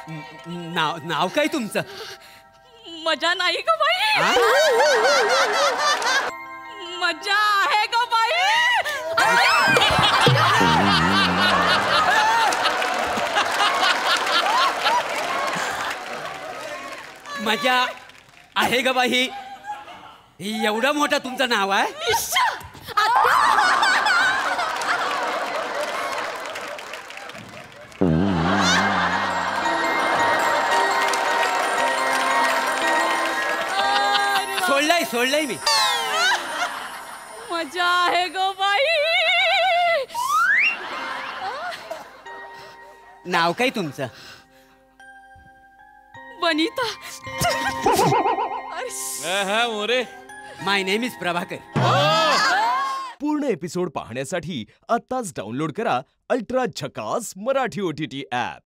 नाव नाव काय तुमचं? मजा नाही ग बाई. मजा आहे ग बाई. मजा आहे ग बाई. एवढं मोठं तुमचं नाव आहे? सोडलंय मी. मजा आहे ग बाई. नाव काय तुमचं? वनिता. मोरे. माय नेम इज प्रभाकर. पूर्ण एपिसोड पाहण्यासाठी आत्ताच डाउनलोड करा अल्ट्रा झकास मराठी OTT ॲप.